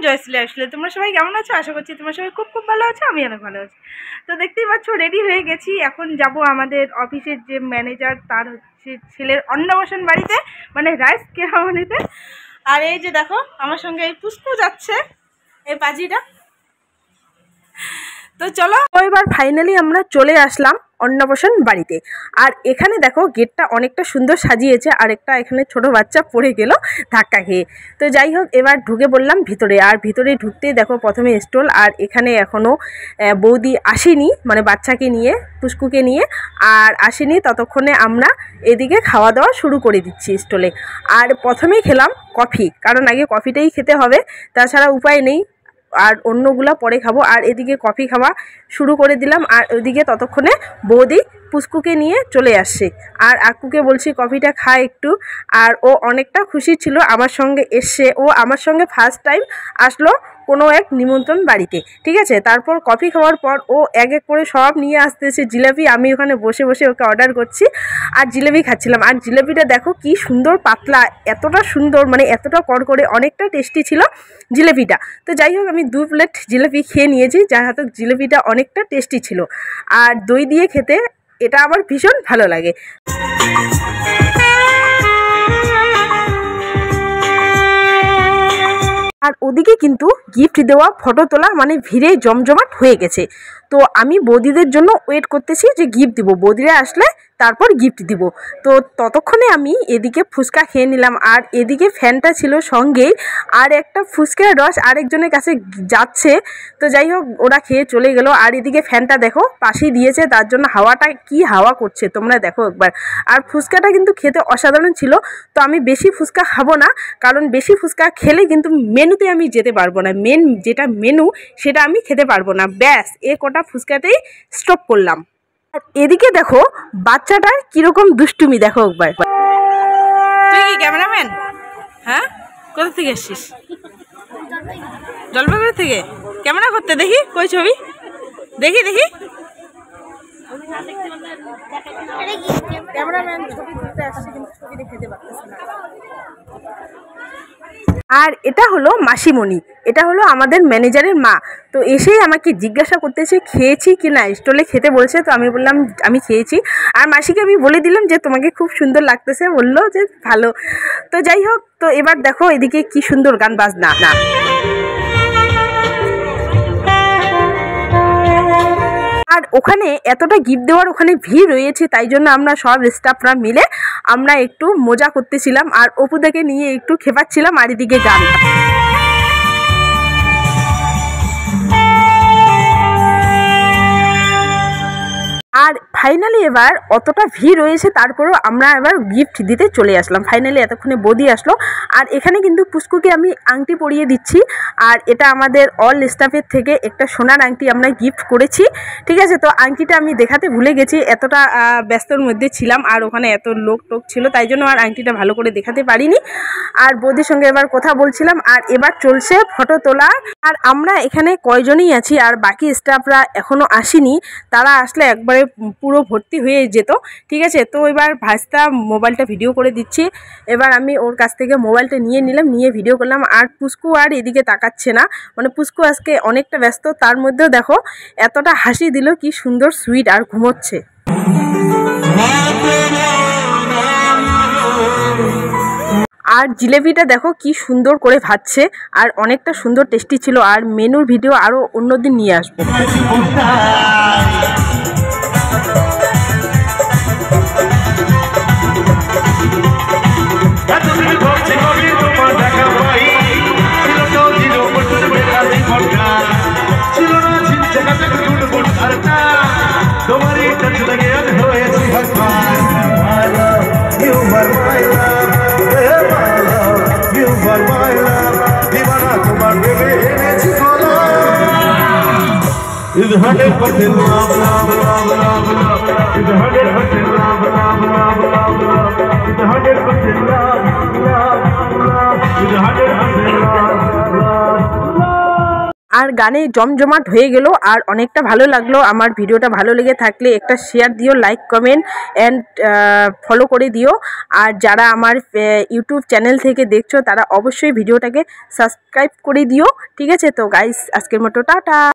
জয়শ্রী আসলে তোমরা সবাই কেমন আছো? আশা করছি তোমরা সবাই খুব খুব ভালো আছো, আমি অনেক ভালো আছি। তো দেখতেই পাচ্ছ রেডি হয়ে গেছি, এখন যাব আমাদের অফিসের যে ম্যানেজার তার হচ্ছে ছেলের অন্নপ্রাশন বাড়িতে, মানে রাইস কেরামনিতে। আর এই যে দেখো আমার সঙ্গে এই পুষ্পু যাচ্ছে, এই পাজিটা। তো চলো এবার ফাইনালি আমরা চলে আসলাম অন্নপ্রাশন বাড়িতে। আর এখানে দেখো গেটটা অনেকটা সুন্দর সাজিয়েছে, আর একটা এখানে ছোট বাচ্চা পড়ে গেল ধাক্কা খেয়ে। তো যাই হোক এবার ঢুকে বললাম ভিতরে। আর ভিতরে ঢুকতে দেখো প্রথমে স্টল, আর এখানে এখনও বৌদি আসেনি, মানে বাচ্চাকে নিয়ে পুষ্কুকে নিয়ে আর আসেনি। ততক্ষণে আমরা এদিকে খাওয়া দাওয়া শুরু করে দিচ্ছি স্টলে। আর প্রথমেই খেলাম কফি, কারণ আগে কফিটাই খেতে হবে, তাছাড়া উপায় নেই। আর অন্যগুলো পরে খাবো। আর এদিকে কফি খাওয়া শুরু করে দিলাম। আর ওইদিকে ততক্ষণে বৌদি পুষ্কুকে নিয়ে চলে আসছে। আর আক্কুকে বলছি কফিটা খা একটু। আর ও অনেকটা খুশি ছিল আমার সঙ্গে এসছে। ও আমার সঙ্গে ফার্স্ট টাইম আসলো কোনো এক নিমন্ত্রণ বাড়িতে, ঠিক আছে। তারপর কফি খাওয়ার পর ও এক এক করে সব নিয়ে আসতেছে জিলাপি। আমি ওখানে বসে বসে ওকে অর্ডার করছি আর জিলাপি খাচ্ছিলাম। আর জিলাপিটা দেখো কি সুন্দর পাতলা, এতটা সুন্দর, মানে এতটা কড়কড়ে, অনেকটা টেস্টি ছিল জিলাপিটা। তো যাই হোক আমি 2 প্লেট জিলাপি খেয়ে নিয়েছি, যাই হোক জিলাপিটা অনেকটা টেস্টি ছিল। আর দই দিয়ে খেতে এটা আমার ভীষণ ভালো লাগে। আর ওদিকে কিন্তু গিফট দেওয়া, ফটো তোলা, মানে ভিড়ে জমজমাট হয়ে গেছে। তো আমি বৌদিদের জন্য ওয়েট করতেছি যে গিফট দিব, বৌদিরা আসলে তারপর গিফট দিব। তো ততক্ষণে আমি এদিকে ফুচকা খেয়ে নিলাম। আর এদিকে ফ্যানটা ছিল সঙ্গেই, আর একটা ফুচকার রস আরেকজনের কাছে যাচ্ছে। তো যাই হোক ওরা খেয়ে চলে গেল। আর এদিকে ফ্যানটা দেখো পাশেই দিয়েছে, তার জন্য হাওয়াটা কি হাওয়া করছে তোমরা দেখো একবার। আর ফুচকাটা কিন্তু খেতে অসাধারণ ছিল। তো আমি বেশি ফুচকা খাবো না, কারণ বেশি ফুচকা খেলে কিন্তু মেনুতে আমি যেতে পারবো না, মেন যেটা মেনু সেটা আমি খেতে পারবো না। ব্যাস এ কটা ফুচকাতেই স্টপ করলাম। আর এদিকে দেখো বাচ্চাটার কিরকম দুষ্টুমি দেখো একবার। তুই কি ক্যামেরাম্যান? হ্যাঁ, কোথা থেকে এসছিস? জলপাইগুড়ি থেকে। ক্যামেরা করতে দেখি, কই ছবি দেখি দেখি। ক্যামেরাম্যান ছবি তুলতে আসছে কিন্তু ছবি দেখাতে পারতেছে না। আর এটা হলো মাসিমণি, এটা হলো আমাদের ম্যানেজারের মা। তো এসেই আমাকে জিজ্ঞাসা করতেছে খেয়েছি কি না, স্টলে খেতে বলছে। তো আমি বললাম আমি খেয়েছি। আর মাসিকে আমি বলে দিলাম যে তোমাকে খুব সুন্দর লাগতেছে, বললো যে ভালো। তো যাই হোক, তো এবার দেখো এদিকে কি সুন্দর গান বাজনা। আর ওখানে এতটা গিফট দেওয়ার ওখানে ভিড় রয়েছে, তাই জন্য আমরা সব স্টাফরা মিলে আমরা একটু মজা করতেছিলাম। আর অপুদাকে নিয়ে একটু খেপাচ্ছিলাম। আর এদিকে গান। আর ফাইনালি এবার অতটা ভিড় রয়েছে, তারপরেও আমরা এবার গিফট দিতে চলে আসলাম। ফাইনালি এতক্ষণে বৌদি আসলো। আর এখানে কিন্তু পুষ্কুকে আমি আংটি পরিয়ে দিচ্ছি। আর এটা আমাদের অল স্টাফের থেকে একটা সোনার আংটি আমরা গিফট করেছি, ঠিক আছে। তো আংটিটা আমি দেখাতে ভুলে গেছি, এতটা ব্যস্তর মধ্যে ছিলাম। আর ওখানে এত লোক টোক ছিল, তাই জন্য আর আংটিটা ভালো করে দেখাতে পারিনি। আর বৌদির সঙ্গে এবার কথা বলছিলাম। আর এবার চলছে ফটো তোলা। আর আমরা এখানে কয়জনই আছি, আর বাকি স্টাফরা এখনও আসেনি। তারা আসলে একবারে পুরো ভর্তি হয়ে যেত, ঠিক আছে। তো এবার ভাস্তা মোবাইলটা ভিডিও করে দিচ্ছি। এবার আমি ওর কাছ থেকে মোবাইলটা নিয়ে নিলাম, নিয়ে ভিডিও করলাম। আর পুষ্কু আর এদিকে তাকাচ্ছে না, মানে পুষ্কু আজকে অনেকটা ব্যস্ত। তার মধ্যেও দেখো এতটা হাসি দিল, কি সুন্দর সুইট, আর ঘুমোচ্ছে। আর জিলেবিটা দেখো কি সুন্দর করে ভাজছে, আর অনেকটা সুন্দর টেস্টি ছিল। আর মেনুর ভিডিও আরও অন্যদিন নিয়ে আসবো। Is 100% love, love, love, love, love. Is 100% love, love, love, love, love. Is 100% love, love, love. Is 100% love, love, love. আর গানে জমজমাট হয়ে গেল আর অনেকটা ভালো লাগলো। আমার ভিডিওটা ভালো লেগে থাকলে একটা শেয়ার দিও, লাইক কমেন্ট অ্যান্ড ফলো করে দিও। আর যারা আমার ইউটিউব চ্যানেল থেকে দেখছো তারা অবশ্যই ভিডিওটাকে সাবস্ক্রাইব করে দিও। ঠিক আছে, তো গাইস আজকের মতো টাটা।